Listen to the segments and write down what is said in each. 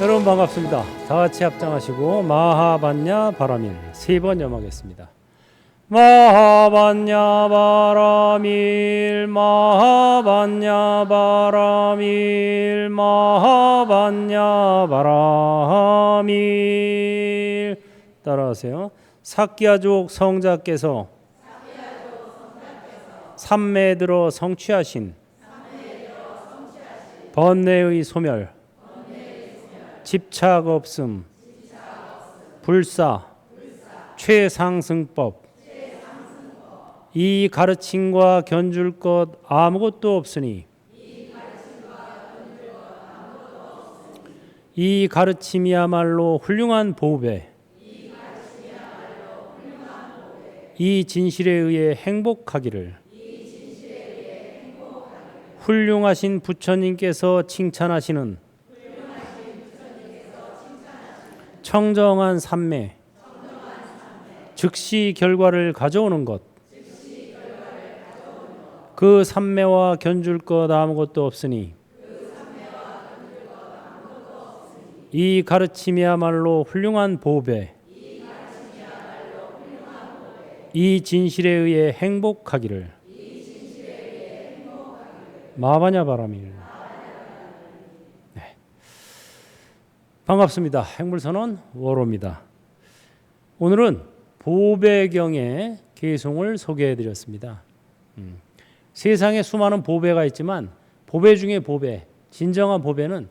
여러분 반갑습니다. 다 같이 합장하시고 마하반야 바라밀 3번 염하겠습니다. 마하반야 바라밀 마하반야 바라밀 마하반야 바라밀. 따라하세요. 사키야족 성자께서 삼매에 들어 성취하신 번뇌의 소멸 집착 없음 불사 최상승법 이 가르침과 견줄 것 아무것도 없으니 이 가르침이야말로 훌륭한 보배 이 진실에 의해 행복하기를 훌륭하신 부처님께서 칭찬하시는 청정한 삼매 즉시 결과를 가져오는 것 그 삼매와 견줄 것 아무것도 없으니 이 가르침이야말로 훌륭한 보배 이 진실에 의해 행복하기를 마바냐 바라밀. 네. 반갑습니다. 행불선언 워로입니다. 오늘은 보배경의 개송을 소개해드렸습니다. 세상에 수많은 보배가 있지만 보배 중에 보배, 진정한 보배는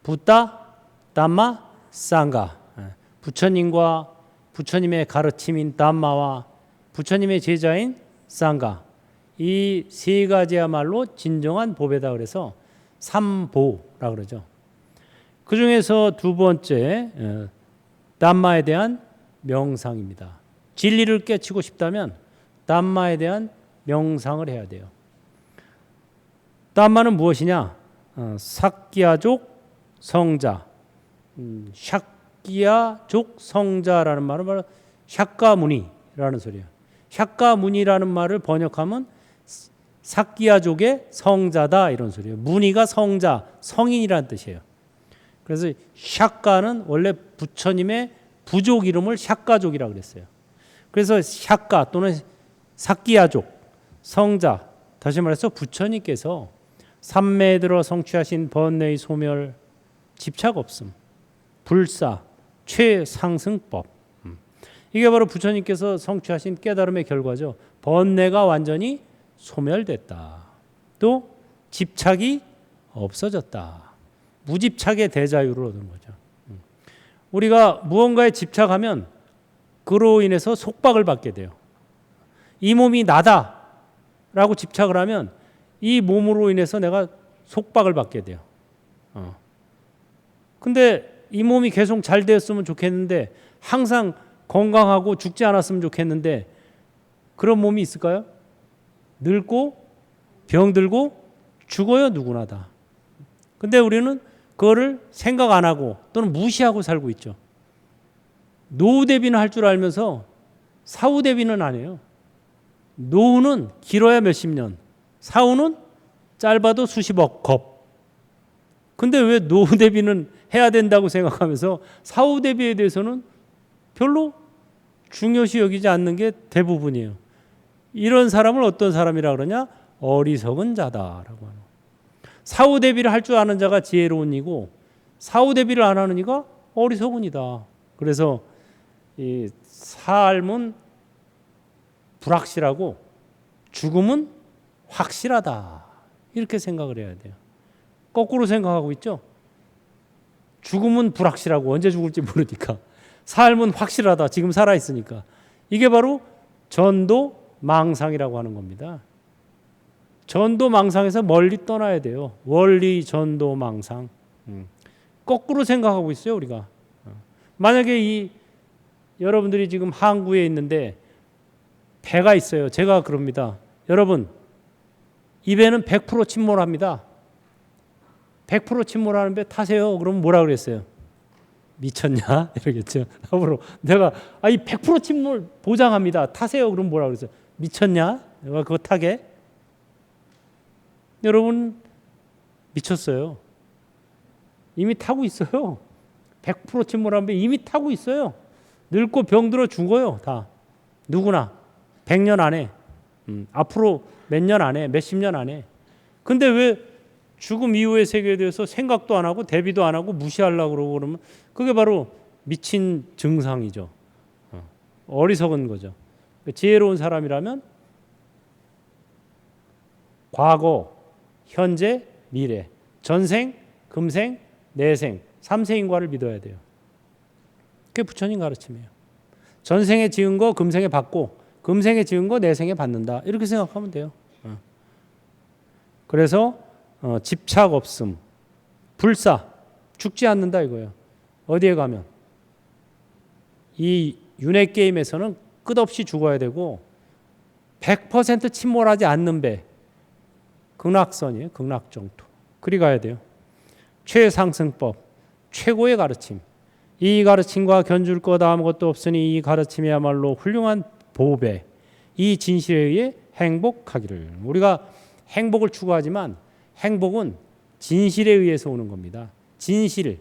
붓다, 담마, 쌍가. 부처님과 부처님의 가르침인 담마와 부처님의 제자인 쌍가. 이 세 가지야말로 진정한 보배다 그래서 삼보라 그러죠. 그 중에서 두 번째 담마에 대한 명상입니다. 진리를 깨치고 싶다면 담마에 대한 명상을 해야 돼요. 담마는 무엇이냐? 사키야족 성자. 샤키야족 성자라는 말은 바로 샤카무니라는 소리예요. 샤카무니라는 말을 번역하면 사키야족의 성자다 이런 소리예요. 무니가 성자, 성인이라는 뜻이에요. 그래서 샤카는 원래 부처님의 부족 이름을 샤카족이라고 그랬어요. 그래서 샤카 또는 사키야족, 성자, 다시 말해서 부처님께서 삼매에 들어 성취하신 번뇌의 소멸, 집착 없음, 불사, 최상승법. 이게 바로 부처님께서 성취하신 깨달음의 결과죠. 번뇌가 완전히 소멸됐다. 또 집착이 없어졌다. 무집착의 대자유를 얻은 거죠. 우리가 무언가에 집착하면 그로 인해서 속박을 받게 돼요. 이 몸이 나다라고 집착을 하면 이 몸으로 인해서 내가 속박을 받게 돼요. 근데 이 몸이 계속 잘 되었으면 좋겠는데 항상 건강하고 죽지 않았으면 좋겠는데 그런 몸이 있을까요? 늙고 병들고 죽어요. 누구나 다. 근데 우리는 그거를 생각 안 하고 또는 무시하고 살고 있죠. 노후 대비는 할 줄 알면서 사후 대비는 안 해요. 노후는 길어야 몇십 년, 사후는 짧아도 수십억 겁. 근데 왜 노후 대비는 해야 된다고 생각하면서 사후 대비에 대해서는 별로 중요시 여기지 않는 게 대부분이에요. 이런 사람을 어떤 사람이라 그러냐? 어리석은 자다라고 하는. 사후 대비를 할 줄 아는 자가 지혜로운 이고 사후 대비를 안 하는 이가 어리석은 이다. 그래서 이 삶은 불확실하고 죽음은 확실하다. 이렇게 생각을 해야 돼요. 거꾸로 생각하고 있죠. 죽음은 불확실하고 언제 죽을지 모르니까 삶은 확실하다. 지금 살아있으니까. 이게 바로 전도망상이라고 하는 겁니다. 전도망상에서 멀리 떠나야 돼요. 원리 전도망상. 거꾸로 생각하고 있어요, 우리가. 만약에 여러분들이 지금 항구에 있는데 배가 있어요. 제가 그럽니다. 여러분, 이 배는 100% 침몰합니다. 100% 침몰하는 배 타세요. 그러면 뭐라 그랬어요? 미쳤냐? 이러겠죠. 앞으로 내가 이 100% 침몰 보장합니다. 타세요. 그럼 뭐라 그랬어요? 미쳤냐? 내가 그거 타게? 여러분 미쳤어요. 이미 타고 있어요. 100% 침몰하면 이미 타고 있어요. 늙고 병들어 죽어요. 다. 누구나. 100년 안에. 앞으로 몇 년 안에, 몇십 년 안에. 근데 왜 죽음 이후의 세계에 대해서 생각도 안 하고 대비도 안 하고 무시하려고 그러고 그러면 그게 바로 미친 증상이죠. 어리석은 거죠. 지혜로운 사람이라면 과거, 현재, 미래, 전생, 금생, 내생, 삼세인과를 믿어야 돼요. 그게 부처님 가르침이에요. 전생에 지은 거 금생에 받고 금생에 지은 거 내생에 받는다. 이렇게 생각하면 돼요. 그래서 집착 없음, 불사, 죽지 않는다 이거예요. 어디에 가면 이 윤회 게임에서는 끝없이 죽어야 되고 100% 침몰하지 않는 배, 극락선이에요. 극락정토. 그리 가야 돼요. 최상승법, 최고의 가르침. 이 가르침과 견줄 것 아무것도 없으니 이 가르침이야말로 훌륭한 보배. 이 진실에 의해 행복하기를. 우리가 행복을 추구하지만 행복은 진실에 의해서 오는 겁니다. 진실.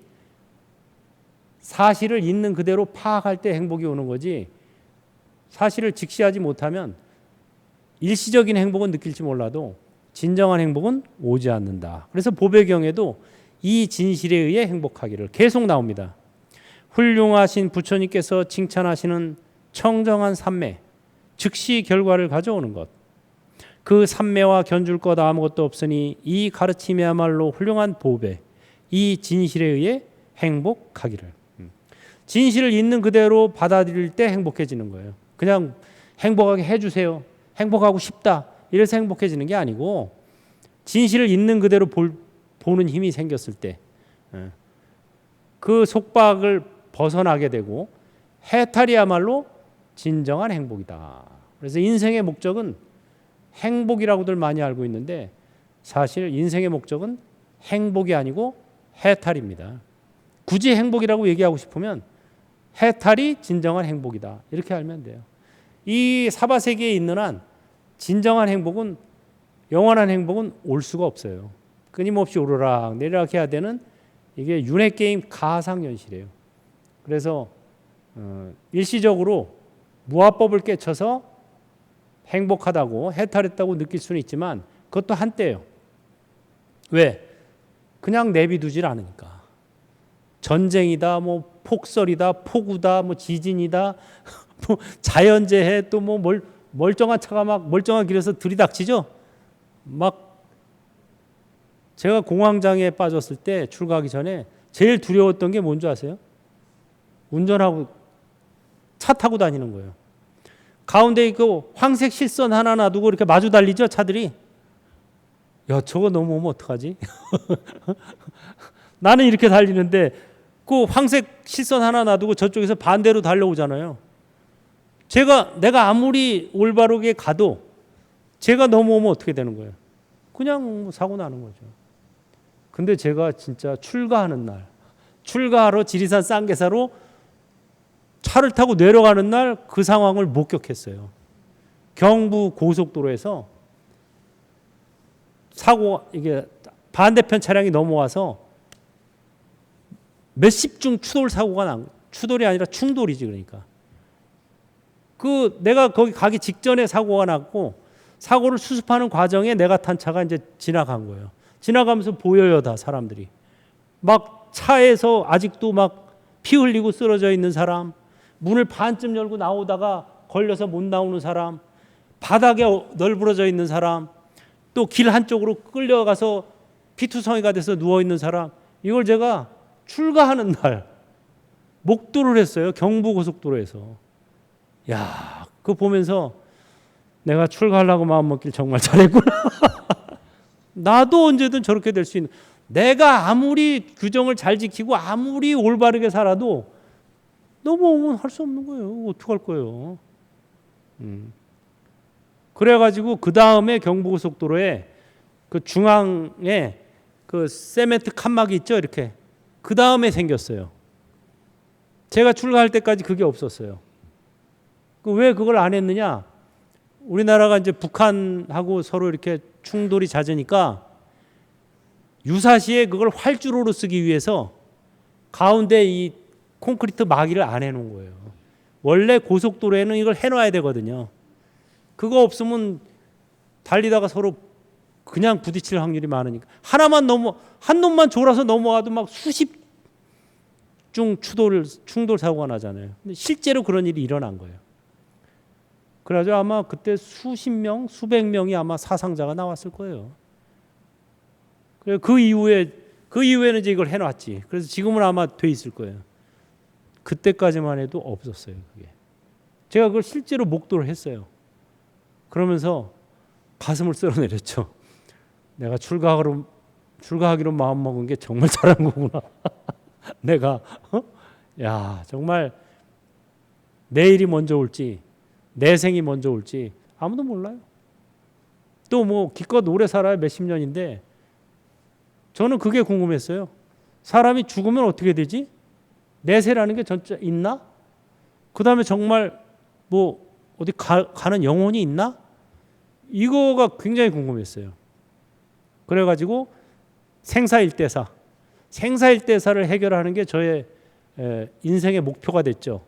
사실을 있는 그대로 파악할 때 행복이 오는 거지 사실을 직시하지 못하면 일시적인 행복은 느낄지 몰라도 진정한 행복은 오지 않는다. 그래서 보배경에도 이 진실에 의해 행복하기를 계속 나옵니다. 훌륭하신 부처님께서 칭찬하시는 청정한 삼매, 즉시 결과를 가져오는 것. 그 삼매와 견줄 것 아무것도 없으니 이 가르침이야말로 훌륭한 보배, 이 진실에 의해 행복하기를. 진실을 있는 그대로 받아들일 때 행복해지는 거예요. 그냥 행복하게 해주세요. 행복하고 싶다. 이래서 행복해지는 게 아니고 진실을 있는 그대로 보는 힘이 생겼을 때 그 속박을 벗어나게 되고 해탈이야말로 진정한 행복이다. 그래서 인생의 목적은 행복이라고들 많이 알고 있는데 사실 인생의 목적은 행복이 아니고 해탈입니다. 굳이 행복이라고 얘기하고 싶으면 해탈이 진정한 행복이다. 이렇게 알면 돼요. 이 사바세계에 있는 한 진정한 행복은 영원한 행복은 올 수가 없어요. 끊임없이 오르락 내리락 해야 되는 이게 윤회 게임 가상현실이에요. 그래서 일시적으로 무아법을 깨쳐서 행복하다고 해탈했다고 느낄 수는 있지만 그것도 한때예요. 왜? 그냥 내비두질 않으니까. 전쟁이다, 뭐 폭설이다, 폭우다, 뭐 지진이다, 뭐 자연재해 또 뭐 멀쩡한 차가 막 멀쩡한 길에서 들이닥치죠. 막 제가 공황장애에 빠졌을 때 출가하기 전에 제일 두려웠던 게 뭔지 아세요? 운전하고 차 타고 다니는 거예요. 가운데 있고 황색 실선 하나 놔두고 이렇게 마주 달리죠, 차들이. 야, 저거 넘어오면 어떡하지? 나는 이렇게 달리는데 그 황색 실선 하나 놔두고 저쪽에서 반대로 달려오잖아요. 내가 아무리 올바르게 가도 제가 넘어오면 어떻게 되는 거예요? 그냥 사고 나는 거죠. 근데 제가 진짜 출가하는 날, 출가하러 지리산 쌍계사로 차를 타고 내려가는 날 그 상황을 목격했어요. 경부 고속도로에서 이게 반대편 차량이 넘어와서 몇십 중 추돌 사고가 난, 추돌이 아니라 충돌이지 그러니까. 내가 거기 가기 직전에 사고가 났고 사고를 수습하는 과정에 내가 탄 차가 이제 지나간 거예요. 지나가면서 보여요, 다 사람들이. 막 차에서 아직도 막 피 흘리고 쓰러져 있는 사람, 문을 반쯤 열고 나오다가 걸려서 못 나오는 사람, 바닥에 널브러져 있는 사람, 또 길 한쪽으로 끌려가서 피투성이가 돼서 누워 있는 사람. 이걸 제가 출가하는 날 목도를 했어요. 경부고속도로에서. 야, 그거 보면서 내가 출가하려고 마음 먹길 정말 잘했구나. 나도 언제든 저렇게 될 수 있는. 내가 아무리 규정을 잘 지키고 아무리 올바르게 살아도 넘어오면 할 수 없는 거예요. 어떡할 거예요. 그래가지고 그 다음에 경부고속도로에 그 중앙에 그 세멘트 칸막이 있죠, 이렇게. 그 다음에 생겼어요. 제가 출가할 때까지 그게 없었어요. 왜 그걸 안 했느냐? 우리나라가 이제 북한하고 서로 이렇게 충돌이 잦으니까 유사시에 그걸 활주로로 쓰기 위해서 가운데 이 콘크리트 막이를 안 해놓은 거예요. 원래 고속도로에는 이걸 해놔야 되거든요. 그거 없으면 달리다가 서로 그냥 부딪힐 확률이 많으니까 한 놈만 졸아서 넘어와도 막 수십 중 충돌 사고가 나잖아요. 근데 실제로 그런 일이 일어난 거예요. 그래가지고 아마 그때 수십 명, 수백 명이 아마 사상자가 나왔을 거예요. 그래서 그 이후에는 이제 이걸 해놨지. 그래서 지금은 아마 돼 있을 거예요. 그때까지만 해도 없었어요. 그게. 제가 그걸 실제로 목도를 했어요. 그러면서 가슴을 쓸어내렸죠. 내가 출가하기로 마음먹은 게 정말 잘한 거구나. 내가 야 정말 내일이 먼저 올지 내 생이 먼저 올지 아무도 몰라요. 또 뭐 기껏 오래 살아야 몇십 년인데 저는 그게 궁금했어요. 사람이 죽으면 어떻게 되지? 내세라는 게 진짜 있나? 그 다음에 정말 뭐 어디 가는 영혼이 있나? 이거가 굉장히 궁금했어요. 그래가지고 생사일대사를 해결하는 게 저의 인생의 목표가 됐죠.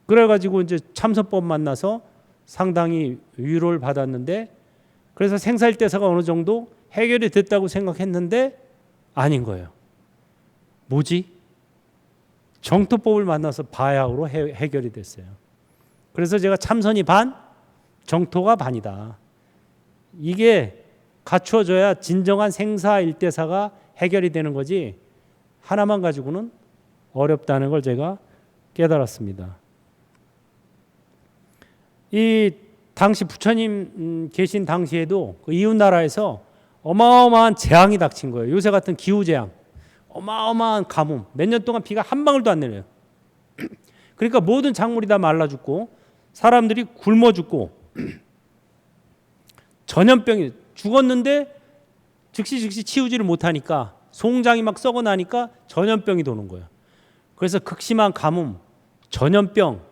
그래가지고 이제 참선법 만나서 상당히 위로를 받았는데, 그래서 생사일대사가 어느 정도 해결이 됐다고 생각했는데 아닌 거예요. 뭐지? 정토법을 만나서 바야흐로 해결이 됐어요. 그래서 제가 참선이 반, 정토가 반이다. 이게 갖추어져야 진정한 생사일대사가 해결이 되는 거지 하나만 가지고는 어렵다는 걸 제가 깨달았습니다. 이 당시 부처님 계신 당시에도 그 이웃 나라에서 어마어마한 재앙이 닥친 거예요. 요새 같은 기후재앙, 어마어마한 가뭄, 몇 년 동안 비가 한 방울도 안 내려요. 그러니까 모든 작물이 다 말라 죽고 사람들이 굶어 죽고 전염병이 죽었는데 즉시 치우지를 못하니까 송장이 막 썩어 나니까 전염병이 도는 거예요. 그래서 극심한 가뭄, 전염병,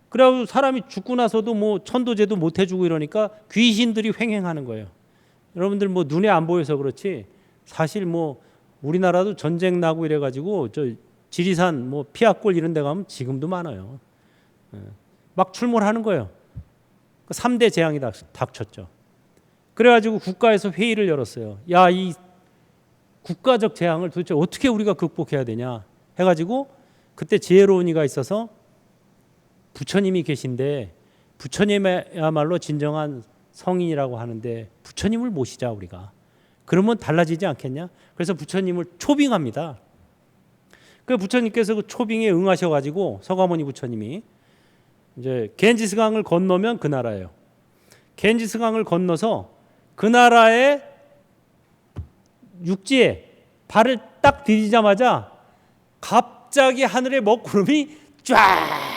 그래가지고 사람이 죽고 나서도 뭐 천도제도 못 해주고 이러니까 귀신들이 횡행하는 거예요. 여러분들 뭐 눈에 안 보여서 그렇지 사실 뭐 우리나라도 전쟁 나고 이래가지고 저 지리산 뭐 피악골 이런 데 가면 지금도 많아요. 막 출몰하는 거예요. 3대 재앙이 닥쳤죠. 그래가지고 국가에서 회의를 열었어요. 야, 이 국가적 재앙을 도대체 어떻게 우리가 극복해야 되냐 해가지고 그때 지혜로운 이가 있어서 부처님이 계신데 부처님이야말로 진정한 성인이라고 하는데 부처님을 모시자 우리가. 그러면 달라지지 않겠냐? 그래서 부처님을 초빙합니다. 그 부처님께서 그 초빙에 응하셔가지고 서가모니 부처님이 이제 겐지스강을 건너면 그 나라예요. 겐지스강을 건너서 그 나라의 육지에 발을 딱 디디자마자 갑자기 하늘에 먹구름이 쫙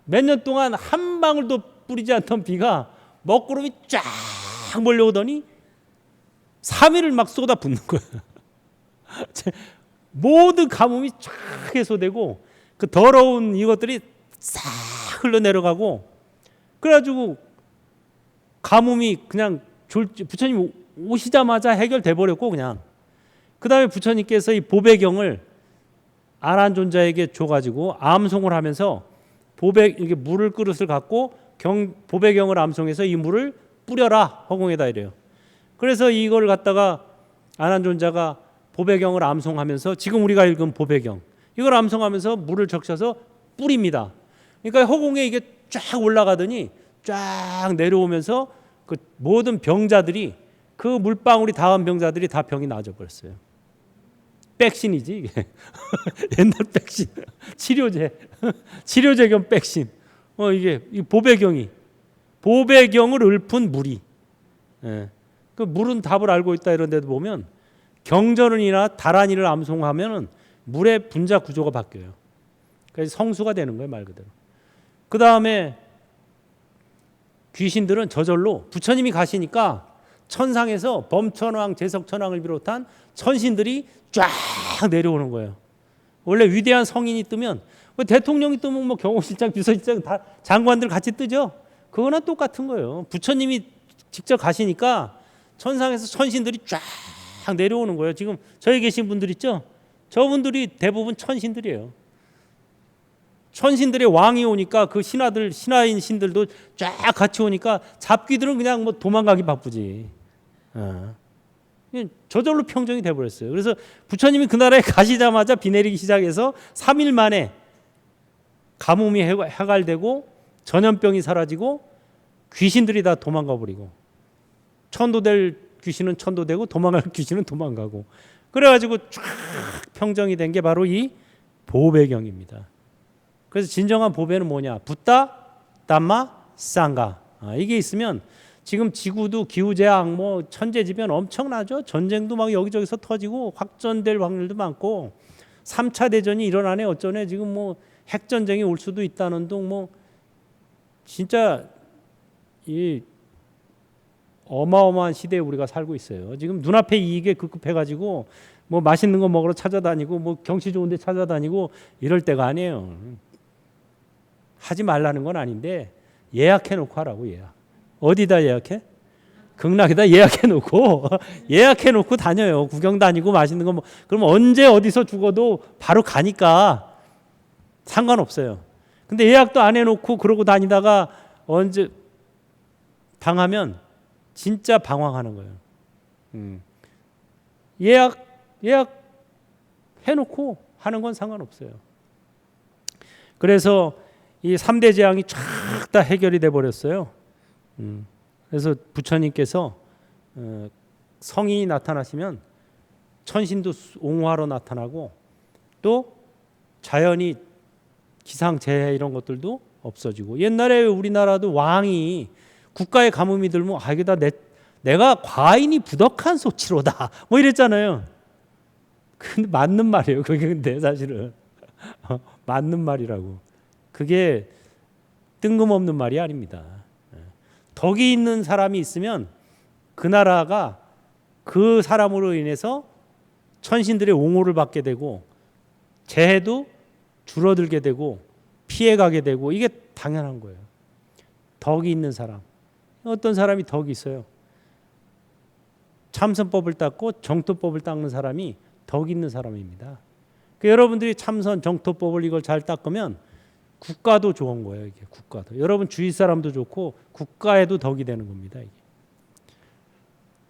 몇 년 동안 한 방울도 뿌리지 않던 비가 먹구름이 쫙 몰려오더니 3일을 막 쏟아붓는 거예요. 모든 가뭄이 쫙 해소되고 그 더러운 이것들이 싹 흘러내려가고 그래가지고 가뭄이 그냥 부처님 오시자마자 해결돼 버렸고 그냥 그 다음에 부처님께서 이 보배경을 아난존자에게 줘가지고 암송을 하면서 이게 물을 그릇을 갖고 보배경을 암송해서 이 물을 뿌려라 허공에다 이래요. 그래서 이걸 갖다가 아난존자가 보배경을 암송하면서 지금 우리가 읽은 보배경 이걸 암송하면서 물을 적셔서 뿌립니다. 그러니까 허공에 이게 쫙 올라가더니 쫙 내려오면서 그 모든 병자들이 그 물방울이 닿은 병자들이 다 병이 나아져 버렸어요. 백신이지 이게. 옛날 백신 치료제 겸 백신. 이게 이 보배경을 읊은 물이. 그 물은 답을 알고 있다 이런 데도 보면 경전이나 다란이를 암송하면은 물의 분자 구조가 바뀌어요. 그래서 성수가 되는 거예요 말 그대로. 그 다음에 귀신들은 저절로 부처님이 가시니까 천상에서 범천왕, 제석천왕을 비롯한 천신들이 쫙 내려오는 거예요. 원래 위대한 성인이 뜨면 대통령이 뜨면 뭐 경호실장, 비서실장 다 장관들 같이 뜨죠. 그거나 똑같은 거예요. 부처님이 직접 가시니까 천상에서 천신들이 쫙 내려오는 거예요. 지금 저희 계신 분들 있죠? 저분들이 대부분 천신들이에요. 천신들의 왕이 오니까 그 신하들, 신하인 신들도 쫙 같이 오니까 잡귀들은 그냥 뭐 도망가기 바쁘지. 저절로 평정이 돼버렸어요. 그래서 부처님이 그 나라에 가시자마자 비 내리기 시작해서 3일 만에 가뭄이 해갈되고 전염병이 사라지고 귀신들이 다 도망가 버리고, 천도될 귀신은 천도되고 도망갈 귀신은 도망가고, 그래가지고 쫙 평정이 된 게 바로 이 보배경입니다. 그래서 진정한 보배는 뭐냐? 붓다, 담마, 쌍가. 이게 있으면 지금 지구도 기후재앙, 뭐 천재지변 엄청나죠. 전쟁도 막 여기저기서 터지고 확전될 확률도 많고, 3차 대전이 일어나네 어쩌네, 지금 뭐 핵전쟁이 올 수도 있다는 둥, 뭐 진짜 이 어마어마한 시대에 우리가 살고 있어요. 지금 눈앞에 이익에 급급해가지고 뭐 맛있는 거 먹으러 찾아다니고 뭐 경치 좋은 데 찾아다니고 이럴 때가 아니에요. 하지 말라는 건 아닌데 예약해 놓고 하라고. 예약. 어디다 예약해? 극락에다 예약해 놓고 예약해 놓고 다녀요. 구경 다니고 맛있는 거 뭐. 그럼 언제 어디서 죽어도 바로 가니까 상관없어요. 근데 예약도 안 해놓고 그러고 다니다가 언제 당하면 진짜 방황하는 거예요. 예약 해놓고 하는 건 상관없어요. 그래서 이 3대 재앙이 쫙 다 해결이 돼 버렸어요. 그래서 부처님께서 성인이 나타나시면 천신도 옹호하러 나타나고, 또 자연이 기상재해 이런 것들도 없어지고, 옛날에 우리나라도 왕이 국가에 가뭄이 들면 이게 다 내가 과인이 부덕한 소치로다 뭐 이랬잖아요. 근데 맞는 말이에요. 그게 근데 사실은 맞는 말이라고. 그게 뜬금없는 말이 아닙니다. 덕이 있는 사람이 있으면 그 나라가 그 사람으로 인해서 천신들의 옹호를 받게 되고 재해도 줄어들게 되고 피해가게 되고, 이게 당연한 거예요. 덕이 있는 사람. 어떤 사람이 덕이 있어요. 참선법을 닦고 정토법을 닦는 사람이 덕이 있는 사람입니다. 여러분들이 참선 정토법을 이걸 잘 닦으면 국가도 좋은 거예요. 이게 국가도. 여러분 주위 사람도 좋고 국가에도 덕이 되는 겁니다. 이게.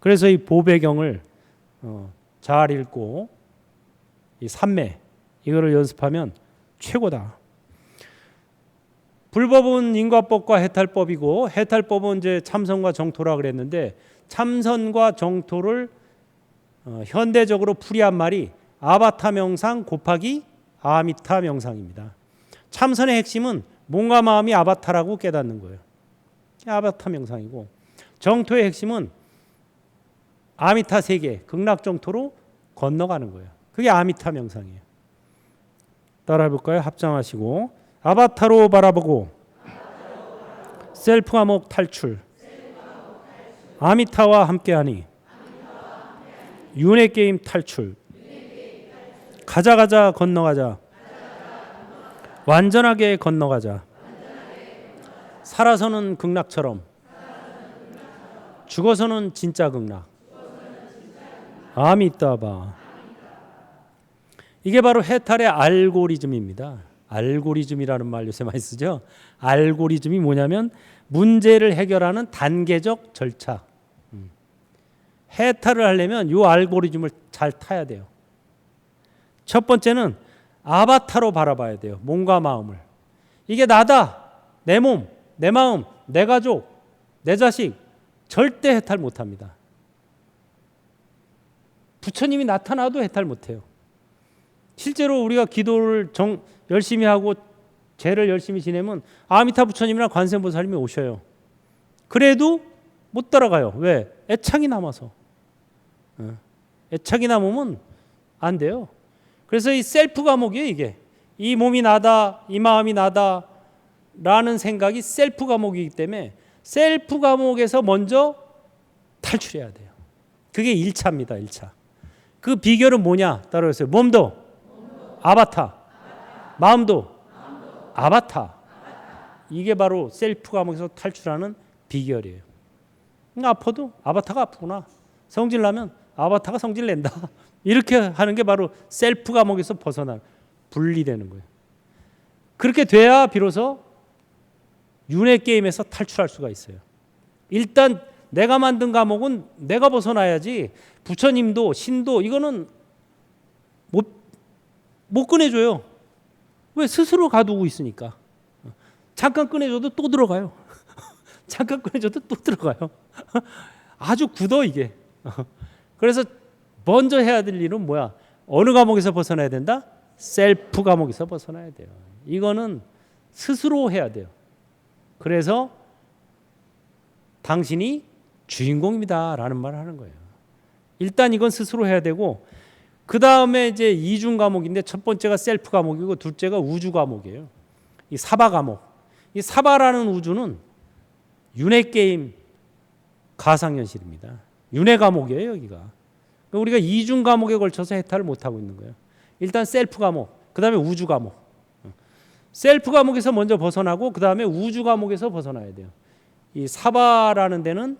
그래서 이 보배경을 잘 읽고 이 삼매 이거를 연습하면 최고다. 불법은 인과법과 해탈법이고, 해탈법은 이제 참선과 정토라 그랬는데, 참선과 정토를 현대적으로 풀이한 말이 아바타 명상 곱하기 아미타 명상입니다. 참선의 핵심은 몸과 마음이 아바타라고 깨닫는 거예요. 아바타 명상이고, 정토의 핵심은 아미타 세계, 극락 정토로 건너가는 거예요. 그게 아미타 명상이에요. 따라해 볼까요? 합장하시고, 아바타로 바라보고 셀프 감옥 탈출, 아미타와 함께하니 윤회 게임 탈출, 가자 건너가자, 완전하게 건너가자, 살아서는 극락처럼, 죽어서는 진짜 극락. 아미타바. 이게 바로 해탈의 알고리즘입니다. 알고리즘이라는 말 요새 많이 쓰죠. 알고리즘이 뭐냐면 문제를 해결하는 단계적 절차. 해탈을 하려면 이 알고리즘을 잘 타야 돼요. 첫 번째는 아바타로 바라봐야 돼요. 몸과 마음을. 이게 나다. 내 몸, 내 마음, 내 가족, 내 자식. 절대 해탈 못합니다. 부처님이 나타나도 해탈 못해요. 실제로 우리가 기도를 열심히 하고 죄를 열심히 지내면 아미타 부처님이나 관세음보살님이 오셔요. 그래도 못 따라가요. 왜? 애착이 남아서. 애착이 남으면 안 돼요. 그래서 이 셀프 감옥이에요. 이게. 이 몸이 나다, 이 마음이 나다 라는 생각이 셀프 감옥이기 때문에 셀프 감옥에서 먼저 탈출해야 돼요. 그게 1차입니다. 1차. 그 비결은 뭐냐? 따라오세요. 몸도 아바타, 마음도 아바타. 이게 바로 셀프 감옥에서 탈출하는 비결이에요. 아파도 아바타가 아프구나. 성질 나면 아바타가 성질 낸다. 이렇게 하는 게 바로 셀프 감옥에서 분리되는 거예요. 그렇게 돼야 비로소 윤회 게임에서 탈출할 수가 있어요. 일단 내가 만든 감옥은 내가 벗어나야지. 부처님도 신도 이거는 못 꺼내줘요. 왜? 스스로 가두고 있으니까. 잠깐 꺼내줘도 또 들어가요. 잠깐 꺼내줘도 또 들어가요. 아주 굳어 이게. 그래서 먼저 해야 될 일은 뭐야? 어느 감옥에서 벗어나야 된다? 셀프 감옥에서 벗어나야 돼요. 이거는 스스로 해야 돼요. 그래서 당신이 주인공입니다라는 말을 하는 거예요. 일단 이건 스스로 해야 되고, 그 다음에 이제 이중 감옥인데 첫 번째가 셀프 감옥이고 둘째가 우주 감옥이에요. 이 사바 감옥. 이 사바라는 우주는 윤회 게임 가상현실입니다. 윤회 감옥이에요 여기가. 그러니까 우리가 이중 감옥에 걸쳐서 해탈을 못 하고 있는 거예요. 일단 셀프 감옥, 그 다음에 우주 감옥. 셀프 감옥에서 먼저 벗어나고 그 다음에 우주 감옥에서 벗어나야 돼요. 이 사바라는 데는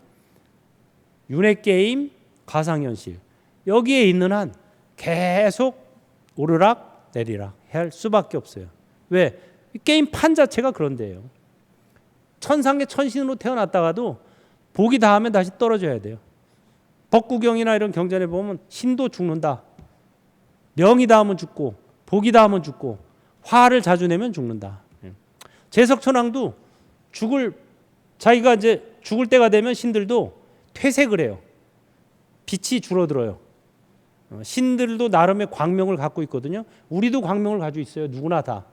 윤회 게임 가상현실. 여기에 있는 한 계속 오르락 내리락 할 수밖에 없어요. 왜? 게임 판 자체가 그런 데예요. 천상의 천신으로 태어났다가도 복이 닿으면 다시 떨어져야 돼요. 법구경이나 이런 경전에 보면 신도 죽는다. 명이 닿으면 죽고 복이 닿으면 죽고 화를 자주 내면 죽는다. 제석천왕도 자기가 이제 죽을 때가 되면 신들도 퇴색을 해요. 빛이 줄어들어요. 신들도 나름의 광명을 갖고 있거든요. 우리도 광명을 가지고 있어요. 누구나 다.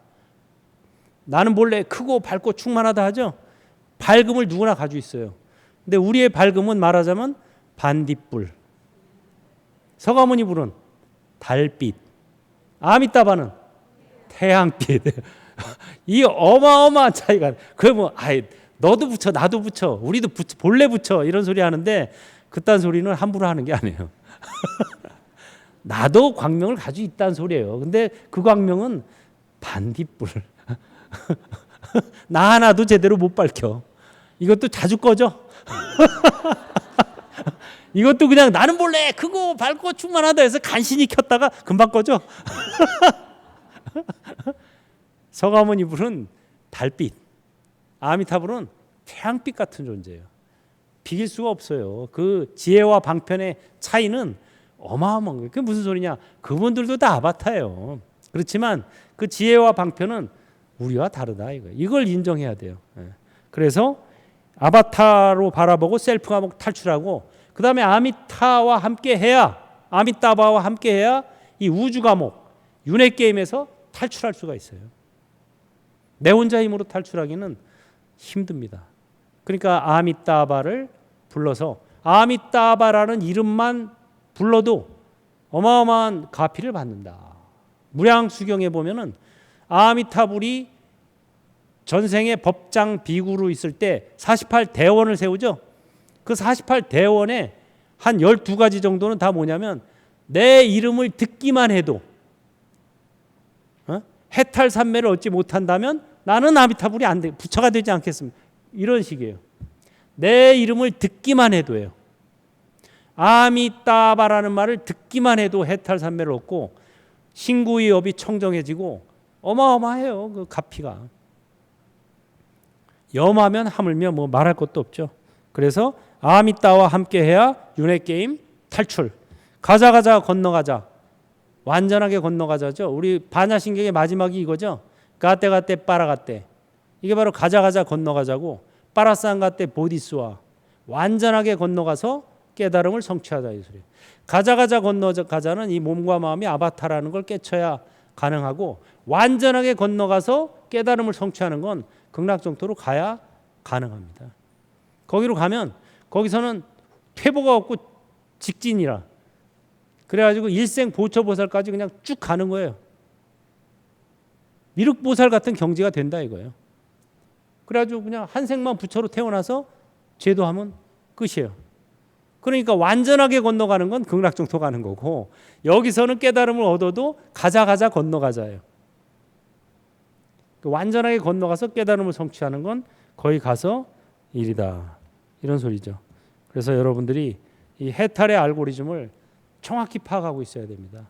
나는 본래 크고 밝고 충만하다 하죠. 밝음을 누구나 가지고 있어요. 근데 우리의 밝음은 말하자면 반딧불, 서가모니 불은 달빛, 아미따바는 태양빛. 이 어마어마한 차이가. 그러면 너도 붙여 나도 붙여 우리도 붙여 본래 붙여 이런 소리 하는데 그딴 소리는 함부로 하는 게 아니에요. 나도 광명을 가지고 있다는 소리예요. 근데 그 광명은 반딧불. 나 하나도 제대로 못 밝혀. 이것도 자주 꺼져. 이것도 그냥 나는 본래 크고 밝고 충만하다 해서 간신히 켰다가 금방 꺼져. 서가모니 불은 달빛, 아미타불은 태양빛 같은 존재예요. 비길 수가 없어요. 그 지혜와 방편의 차이는 어마어마한 거예요. 그게 무슨 소리냐? 그분들도 다 아바타예요. 그렇지만 그 지혜와 방편은 우리와 다르다 이걸 인정해야 돼요. 그래서 아바타로 바라보고 셀프 감옥 탈출하고 그 다음에 아미타와 함께 해야 아미따바와 함께 해야 이 우주 감옥 윤회 게임에서 탈출할 수가 있어요. 내 혼자 힘으로 탈출하기는 힘듭니다. 그러니까 아미따바를 불러서 아미따바라는 이름만 불러도 어마어마한 가피를 받는다. 무량수경에 보면은 아미타불이 전생에 법장 비구로 있을 때 48대원을 세우죠. 그 48대원에 한 12가지 정도는 다 뭐냐면 내 이름을 듣기만 해도 해탈삼매를 얻지 못한다면 나는 아미타불이 안 돼. 부처가 되지 않겠습니다. 이런 식이에요. 내 이름을 듣기만 해도예요. 아미따바라는 말을 듣기만 해도 해탈삼매를 얻고 신구의 업이 청정해지고 어마어마해요. 그 가피가. 염하면 하물며 뭐 말할 것도 없죠. 그래서 아미따와 함께 해야 윤회 게임 탈출. 가자 건너가자. 완전하게 건너가자죠. 우리 반야신경의 마지막이 이거죠. 가떼 빠라가떼. 이게 바로 가자 건너가자고 빠라쌍가떼 보디스와 완전하게 건너가서 깨달음을 성취하자 이 소리. 가자 건너가자는 이 몸과 마음이 아바타라는 걸 깨쳐야 가능하고 완전하게 건너가서 깨달음을 성취하는 건 극락정토로 가야 가능합니다. 거기로 가면 거기서는 퇴보가 없고 직진이라 그래가지고 일생 보처보살까지 그냥 쭉 가는 거예요. 미륵보살 같은 경지가 된다 이거예요. 그래가지고 그냥 한 생만 부처로 태어나서 제도하면 끝이에요. 그러니까 완전하게 건너가는 건 극락정토 가는 거고 여기서는 깨달음을 얻어도 가자 건너가자예요. 완전하게 건너가서 깨달음을 성취하는 건 거기 가서 일이다. 이런 소리죠. 그래서 여러분들이 이 해탈의 알고리즘을 정확히 파악하고 있어야 됩니다.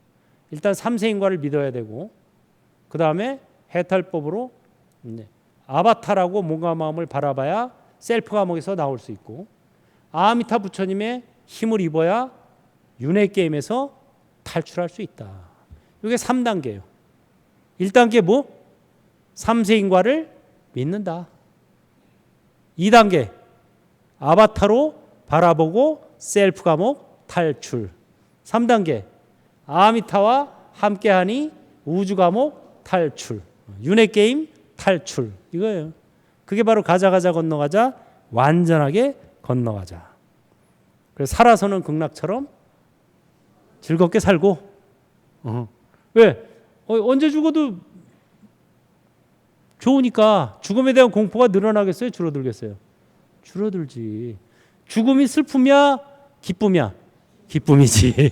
일단 삼세인과를 믿어야 되고 그 다음에 해탈법으로 아바타라고 몸과 마음을 바라봐야 셀프 감옥에서 나올 수 있고 아미타 부처님의 힘을 입어야 윤회 게임에서 탈출할 수 있다. 이게 3단계예요. 1단계 뭐? 삼세인과를 믿는다. 2단계 아바타로 바라보고 셀프 감옥 탈출. 3단계 아미타와 함께하니 우주 감옥 탈출. 윤회 게임 탈출. 이거예요. 그게 바로 가자 건너가자 완전하게 건너가자. 그래서 살아서는 극락처럼 즐겁게 살고 왜? 언제 죽어도 좋으니까 죽음에 대한 공포가 늘어나겠어요? 줄어들겠어요? 줄어들지. 죽음이 슬픔이야? 기쁨이야? 기쁨이지.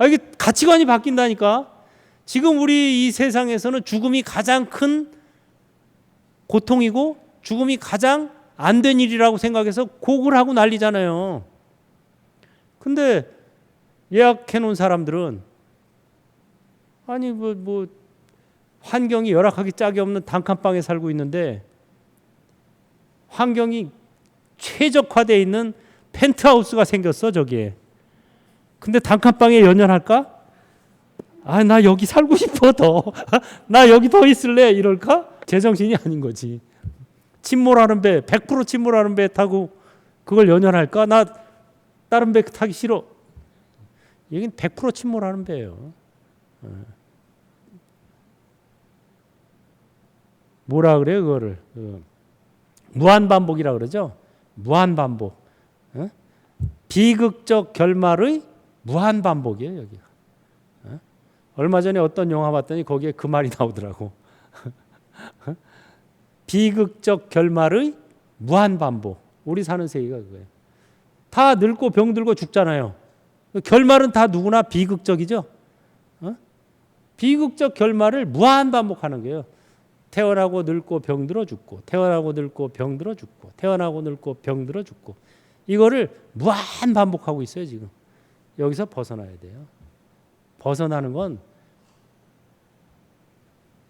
이게 가치관이 바뀐다니까. 지금 우리 이 세상에서는 죽음이 가장 큰 고통이고 죽음이 가장 안 된 일이라고 생각해서 곡을 하고 난리잖아요. 근데 예약해 놓은 사람들은 아니 뭐 환경이 열악하기 짝이 없는 단칸방에 살고 있는데 환경이 최적화되어 있는 펜트하우스가 생겼어 저기에. 근데 단칸방에 연연할까? 나 여기 살고 싶어 더. 나 여기 더 있을래 이럴까? 제정신이 아닌 거지. 침몰하는 배 100% 침몰하는 배 타고 그걸 연연할까? 나 다른 배 타기 싫어. 여긴 100% 침몰하는 배예요. 뭐라 그래요 그거를? 무한반복이라 그러죠. 무한반복. 비극적 결말의 무한반복이에요 여기가. 얼마 전에 어떤 영화 봤더니 거기에 그 말이 나오더라고. 비극적 결말의 무한반복. 우리 사는 세계가 그거예요. 다 늙고 병들고 죽잖아요. 결말은 다 누구나 비극적이죠. 비극적 결말을 무한반복하는 거예요. 태어나고 늙고 병들어 죽고 태어나고 늙고 병들어 죽고 태어나고 늙고 병들어 죽고 이거를 무한반복하고 있어요 지금. 여기서 벗어나야 돼요. 벗어나는 건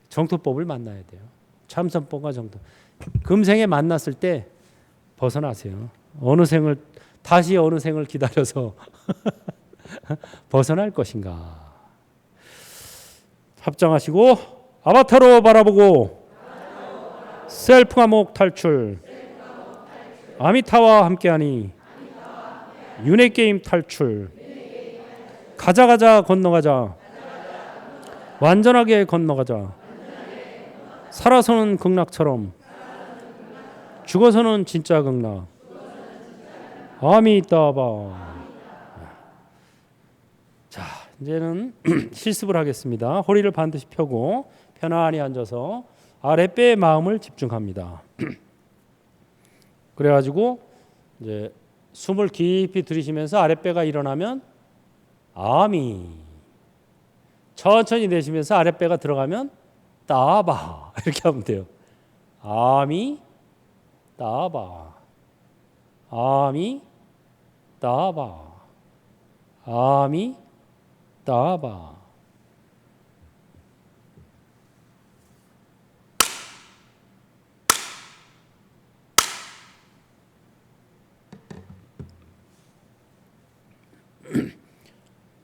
정토법을 만나야 돼요. 참선법과 정토. 금생에 만났을 때 벗어나세요. 다시 어느 생을 기다려서 벗어날 것인가. 합장하시고 아바타로 바라보고 셀프 감옥 탈출. 아미타와 함께하니 윤회 게임 탈출. 가자 건너가자. 완전하게 건너가자. 살아서는 극락처럼 죽어서는 진짜 극락. 아미따바. 자, 이제는 실습을 하겠습니다. 허리를 반드시 펴고 편안히 앉아서 아랫배에 마음을 집중합니다. 그래가지고 이제 숨을 깊이 들이쉬면서 아랫배가 일어나면 아미. 천천히 내쉬면서 아랫배가 들어가면 따바. 이렇게 하면 돼요. 아미 따바. 아미 따바. 아미 따바.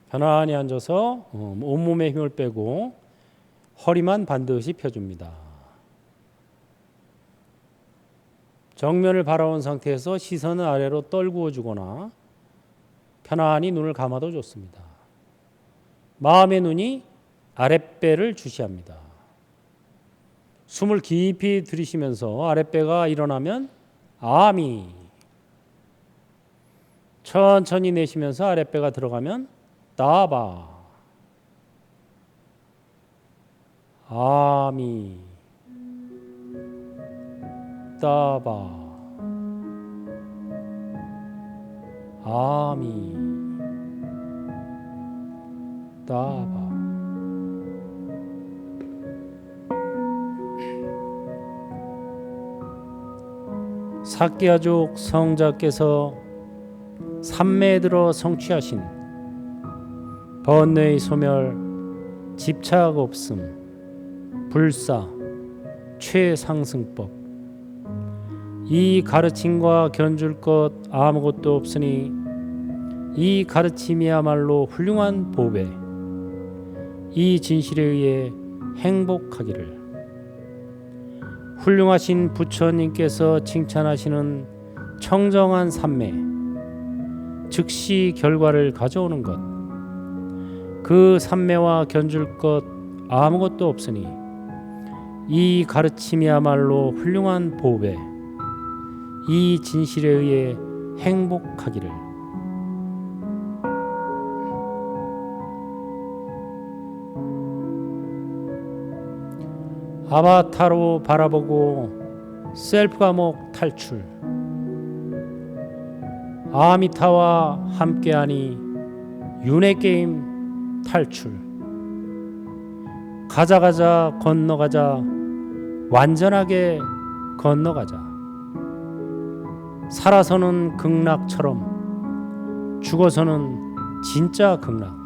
편안히 앉아서 온몸에 힘을 빼고 허리만 반드시 펴줍니다. 정면을 바라온 상태에서 시선을 아래로 떨구어 주거나 편안히 눈을 감아도 좋습니다. 마음의 눈이 아랫배를 주시합니다. 숨을 깊이 들이쉬면서 아랫배가 일어나면 아미. 천천히 내쉬면서 아랫배가 들어가면 따바. 아미 따바. 아미 따바. 사끼아족 성자께서 삼매에 들어 성취하신 번뇌의 소멸, 집착 없음, 불사, 최상승법. 이 가르침과 견줄 것 아무것도 없으니 이 가르침이야말로 훌륭한 보배. 이 진실에 의해 행복하기를. 훌륭하신 부처님께서 칭찬하시는 청정한 삼매, 즉시 결과를 가져오는 것. 그 삼매와 견줄 것 아무것도 없으니 이 가르침이야말로 훌륭한 보배. 이 진실에 의해 행복하기를. 아바타로 바라보고 셀프 감옥 탈출. 아미타와 함께하니 윤회 게임 탈출. 가자 건너가자, 완전하게 건너가자. 살아서는 극락처럼, 죽어서는 진짜 극락.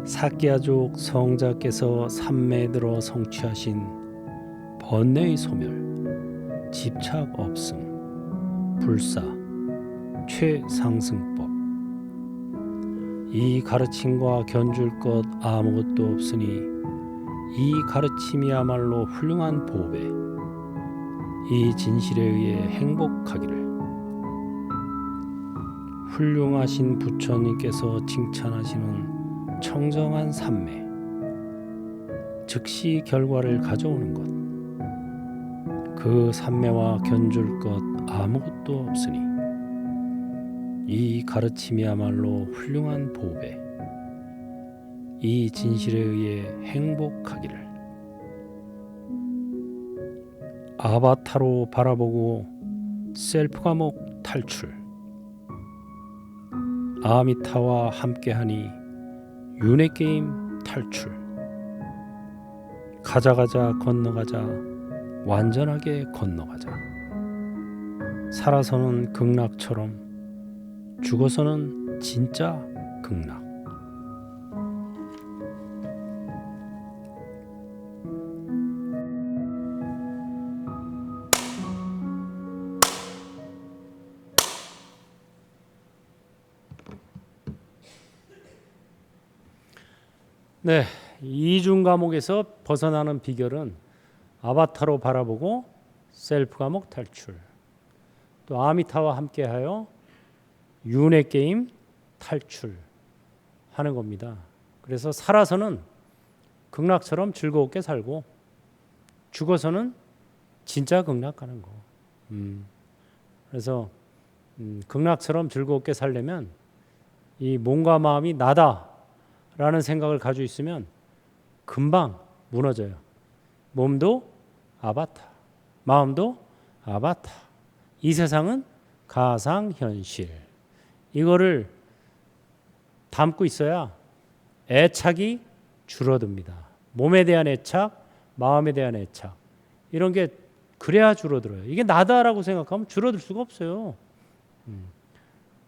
사키야족 성자께서 삼매에 들어 성취하신 번뇌의 소멸, 집착 없음, 불사, 최상승법. 이 가르침과 견줄 것 아무것도 없으니 이 가르침이야말로 훌륭한 보배. 이 진실에 의해 행복하기를. 훌륭하신 부처님께서 칭찬하시는 청정한 삼매, 즉시 결과를 가져오는 것. 그 삼매와 견줄 것 아무것도 없으니 이 가르침이야말로 훌륭한 보배. 이 진실에 의해 행복하기를. 아바타로 바라보고 셀프 감옥 탈출. 아미타와 함께하니 윤회 게임 탈출. 가자 건너가자, 완전하게 건너가자. 살아서는 극락처럼, 죽어서는 진짜 극락. 네, 이중 감옥에서 벗어나는 비결은 아바타로 바라보고 셀프 감옥 탈출, 또 아미타와 함께하여 윤회 게임 탈출하는 겁니다. 그래서 살아서는 극락처럼 즐겁게 살고, 죽어서는 진짜 극락 가는 거. 그래서 극락처럼 즐겁게 살려면 이 몸과 마음이 나다라는 생각을 가지고 있으면 금방 무너져요. 몸도 아바타, 마음도 아바타. 이 세상은 가상현실. 이거를 담고 있어야 애착이 줄어듭니다. 몸에 대한 애착, 마음에 대한 애착, 이런 게 그래야 줄어들어요. 이게 나다라고 생각하면 줄어들 수가 없어요.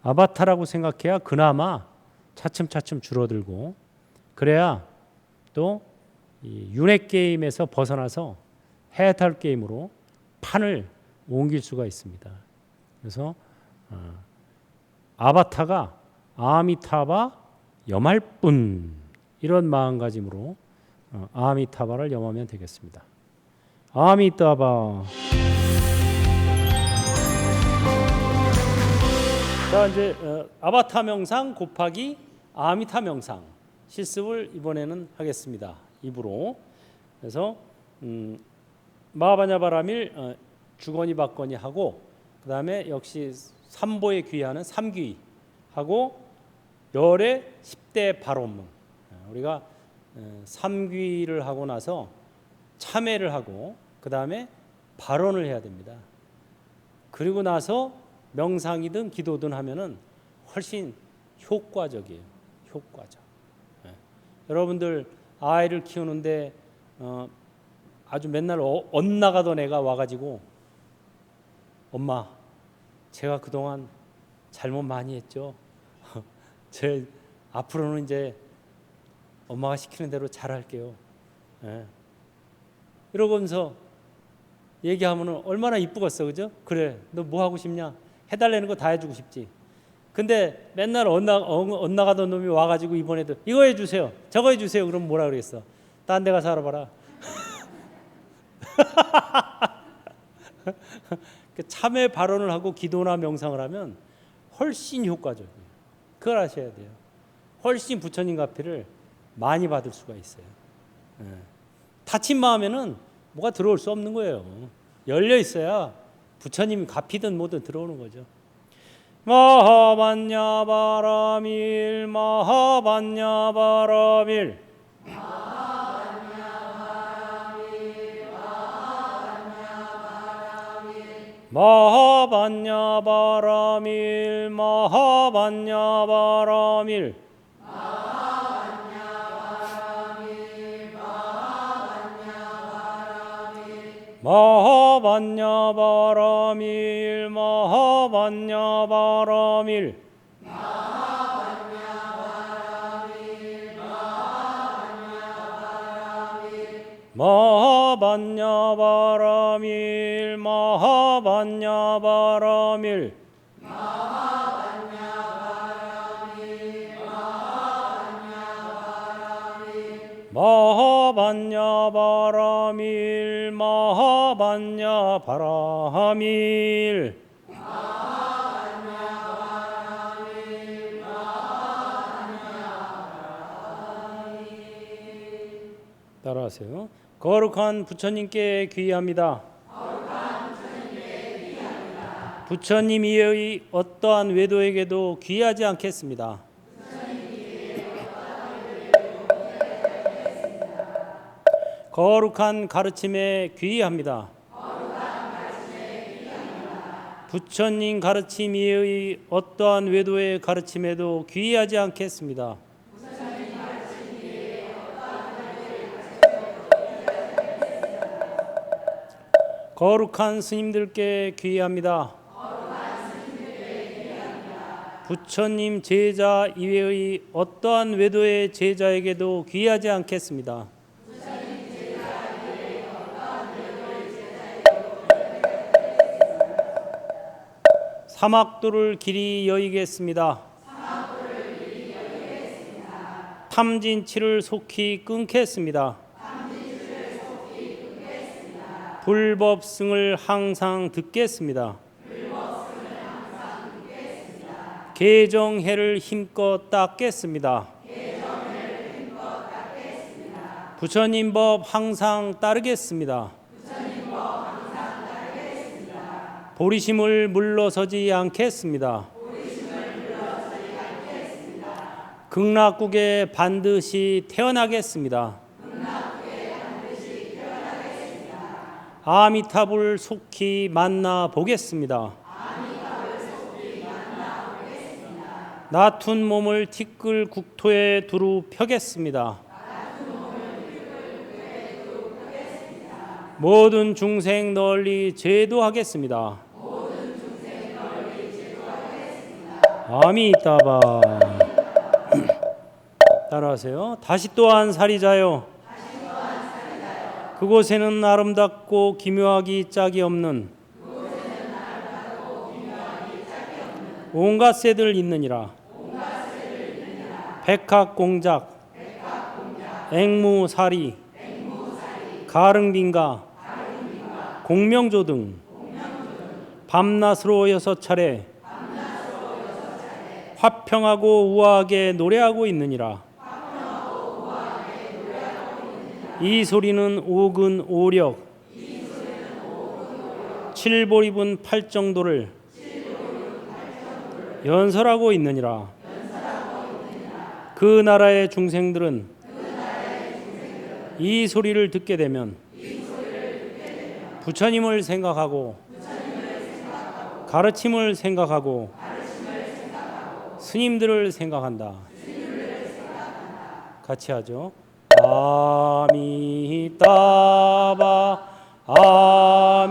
아바타라고 생각해야 그나마 차츰차츰 줄어들고, 그래야 또 이 윤회 게임에서 벗어나서 해탈 게임으로 판을 옮길 수가 있습니다. 그래서 아바타가 아미타바 염할 뿐, 이런 마음가짐으로 아미타바를 염하면 되겠습니다. 아미타바. 자, 이제 아바타 명상 곱하기 아미타 명상 실습을 이번에는 하겠습니다. 입으로. 그래서 마하바냐바라밀 주거니 받거니 하고, 그 다음에 역시 삼보에 귀하는 삼귀 하고, 열의 10대 발언문. 우리가 삼귀를 하고 나서 참회를 하고, 그 다음에 발언을 해야 됩니다. 그리고 나서 명상이든 기도든 하면은 훨씬 효과적이에요. 효과적. 예. 여러분들 아이를 키우는데 아주 맨날 엇나가던 애가 와가지고 엄마, 제가 그동안 잘못 많이 했죠. 제 앞으로는 이제 엄마가 시키는 대로 잘할게요. 예. 이러면서 얘기하면 얼마나 이쁘겠어, 그죠? 그래, 너 뭐 하고 싶냐? 해달라는 거 다 해주고 싶지. 근데 맨날 엇나가던 놈이 와가지고 이번에도 이거 해주세요, 저거 해주세요. 그럼 뭐라 그랬어? 딴 데 가서 알아봐라. 참회 발언을 하고 기도나 명상을 하면 훨씬 효과적이에요. 그걸 아셔야 돼요. 훨씬 부처님 가피를 많이 받을 수가 있어요. 예. 닫힌 마음에는 뭐가 들어올 수 없는 거예요. 열려 있어야 부처님 가피든 뭐든 들어오는 거죠. 마하반야 바라밀 마하반야 바라밀 마하반야 바라밀 마하반야 바라밀 마하반야 바라밀 마하반야 바라밀 마하반야 바라밀 마하반야 바라밀 마하반야 바라밀 마하반야 바라밀 따라하세요. 거룩한 부처님께 귀의합니다. 부처님 이외의 어떠한 외도에게도 귀의하지 않겠습니다. 거룩한 가르침에 귀의합니다. 부처님 가르침 이외의 어떠한 외도의 가르침에도 귀의하지 않겠습니다. 거룩한 스님들께 귀의합니다. 부처님 제자 이외의 어떠한 외도의 제자에게도 귀의하지 않겠습니다. 사막도를 길이 여의겠습니다. 탐진치를 속히 끊겠습니다. 불법승을 항상 듣겠습니다. 개정해를 힘껏 닦겠습니다. 부처님 법 항상 따르겠습니다. 보리심을 물러서지 않겠습니다. 극락국에 반드시 태어나겠습니다. 아미타불 속히 만나 보겠습니다. 나툰 몸을 티끌 국토에 두루 펴겠습니다. 모든 중생 널리 제도하겠습니다. 아미따바. 따라하세요. 다시 또한 사리자요. 그곳에는 아름답고 기묘하기 짝이 없는 온갖 새들 있느니라. 백합공작, 앵무사리, 가릉빙가, 공명조 등 밤낮으로 6차례 화평하고 우아하게 노래하고 있느니라. 이 소리는 오근 오력, 칠볼 입은 팔정도를 연설하고 있느니라. 그 나라의 중생들은 이 소리를 듣게 되면 부처님을 생각하고 가르침을 생각하고 스님들을 생각한다. 같이 하죠. 아미따바 아미따바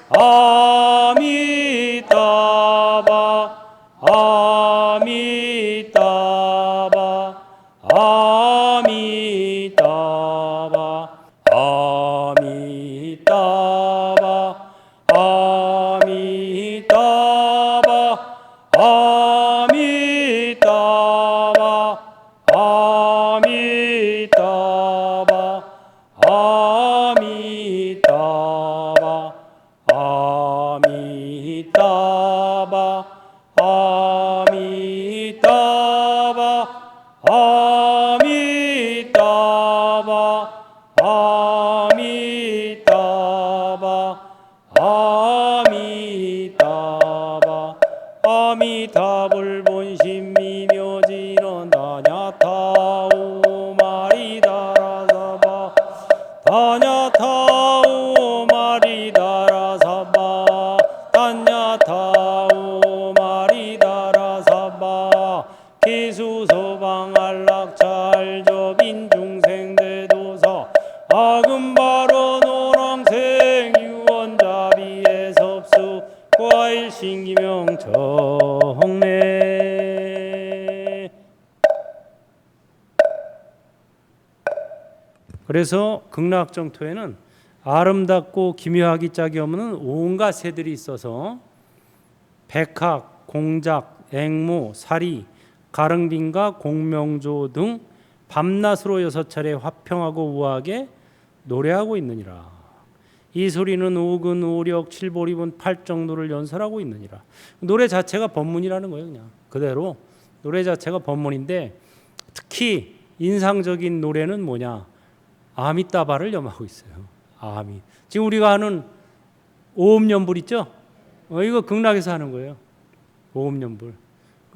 아미따바 아미따바 아미따바 아미따바 아미따바 아미따바 아미따바 아미따바 아미따바 아미따바 아미따바 아미따바 아미타불 본심 미묘지는 다냐타오 마리다라사바 다냐타오 마리다라사바 다냐타오 마리다라사바 기수서방 안락찰저빈 중생대도사 아금바로 노랑생 유언자비의 섭수 과일신기명 정례. 그래서 극락정토에는 아름답고 기묘하기 짝이 없는 온갖 새들이 있어서 백학, 공작, 앵무, 사리, 가릉빈과 공명조 등 밤낮으로 6차례 화평하고 우아하게 노래하고 있느니라. 이 소리는 오근, 오력, 칠보리분, 팔정도를 연설하고 있느니라. 노래 자체가 법문이라는 거예요. 그냥 그대로 노래 자체가 법문인데 특히 인상적인 노래는 뭐냐? 아미따바를 염하고 있어요. 아미. 지금 우리가 하는 오음연불 있죠? 이거 극락에서 하는 거예요. 오음연불.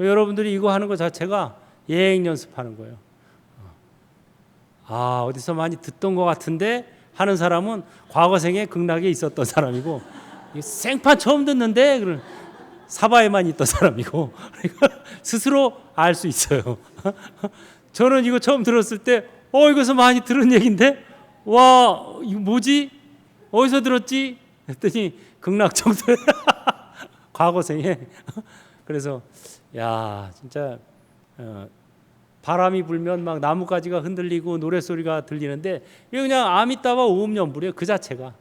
여러분들이 이거 하는 것 자체가 예행 연습하는 거예요. 어디서 많이 듣던 것 같은데 하는 사람은 과거생에 극락에 있었던 사람이고, 생판 처음 듣는데 그런 사바에만 있던 사람이고, 스스로 알 수 있어요. 저는 이거 처음 들었을 때 이것서 많이 들은 얘기인데, 와, 이거 뭐지? 어디서 들었지? 했더니 극락정토에 과거생에. 그래서 야, 진짜 바람이 불면 막 나뭇가지가 흔들리고 노랫소리가 들리는데 이거 그냥 아미따바 오음연불이에요. 그 자체가.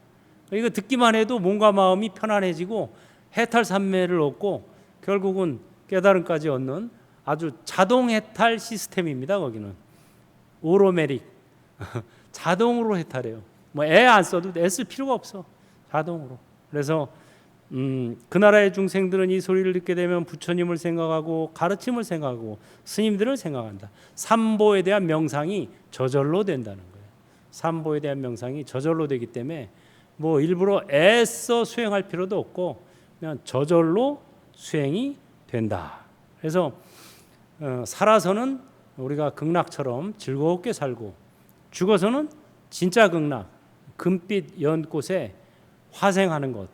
이거 듣기만 해도 몸과 마음이 편안해지고 해탈삼매를 얻고 결국은 깨달음까지 얻는 아주 자동 해탈 시스템입니다. 거기는 오로메릭 자동으로 해탈해요. 뭐 애 안 써도 애 쓸 필요가 없어. 자동으로. 그래서 그 나라의 중생들은 이 소리를 듣게 되면 부처님을 생각하고 가르침을 생각하고 스님들을 생각한다. 삼보에 대한 명상이 저절로 된다는 거예요. 삼보에 대한 명상이 저절로 되기 때문에 뭐 일부러 애써 수행할 필요도 없고 그냥 저절로 수행이 된다. 그래서 살아서는 우리가 극락처럼 즐겁게 살고 죽어서는 진짜 극락, 금빛 연꽃에 화생하는 것,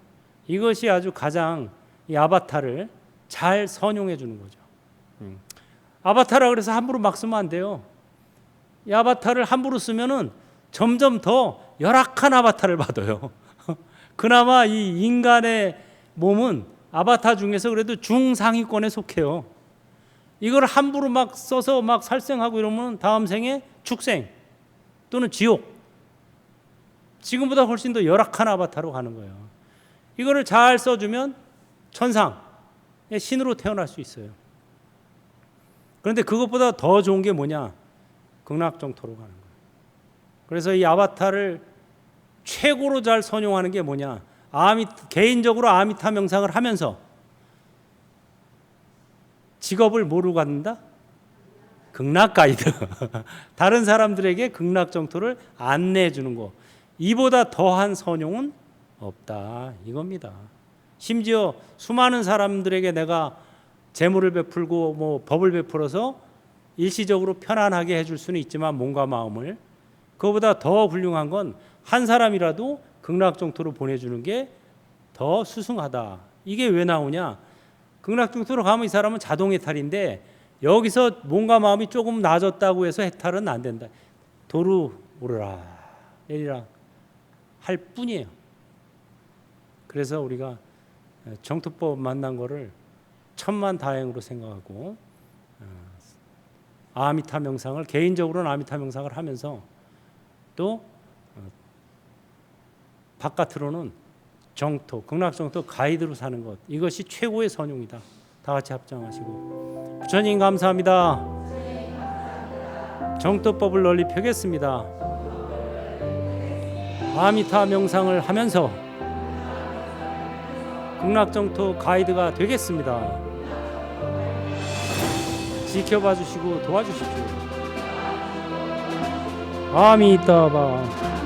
이것이 아주 가장 이 아바타를 잘 선용해 주는 거죠. 아바타라 그래서 함부로 막 쓰면 안 돼요. 이 아바타를 함부로 쓰면은 점점 더 열악한 아바타를 받아요. 그나마 이 인간의 몸은 아바타 중에서 그래도 중상위권에 속해요. 이걸 함부로 막 써서 막 살생하고 이러면 다음 생에 축생 또는 지옥, 지금보다 훨씬 더 열악한 아바타로 가는 거예요. 이거를 잘 써주면 천상, 신으로 태어날 수 있어요. 그런데 그것보다 더 좋은 게 뭐냐? 극락정토로 가는 거예요. 그래서 이 아바타를 최고로 잘 선용하는 게 뭐냐? 개인적으로 아미타 명상을 하면서 직업을 뭐로 갖는다? 극락 가이드. 다른 사람들에게 극락정토를 안내해 주는 거. 이보다 더한 선용은 없다 이겁니다. 심지어 수많은 사람들에게 내가 재물을 베풀고 뭐 법을 베풀어서 일시적으로 편안하게 해줄 수는 있지만 몸과 마음을, 그거보다 더 훌륭한 건 한 사람이라도 극락정토로 보내주는 게 더 수승하다. 이게 왜 나오냐? 극락중토로 가면 이 사람은 자동 해탈인데 여기서 몸과 마음이 조금 나아졌다고 해서 해탈은 안 된다. 도루 오르라 내리라 할 뿐이에요. 그래서 우리가 정토법 만난 거를 천만다행으로 생각하고 아미타 명상을 개인적으로는 아미타 명상을 하면서 또 바깥으로는 정토, 극락정토 가이드로 사는 것, 이것이 최고의 선용이다. 다 같이 합장하시고 부처님 감사합니다. 정토법을 널리 펴겠습니다. 아미타 명상을 하면서 극락정토 가이드가 되겠습니다. 지켜봐 주시고 도와주십시오. 아미타바.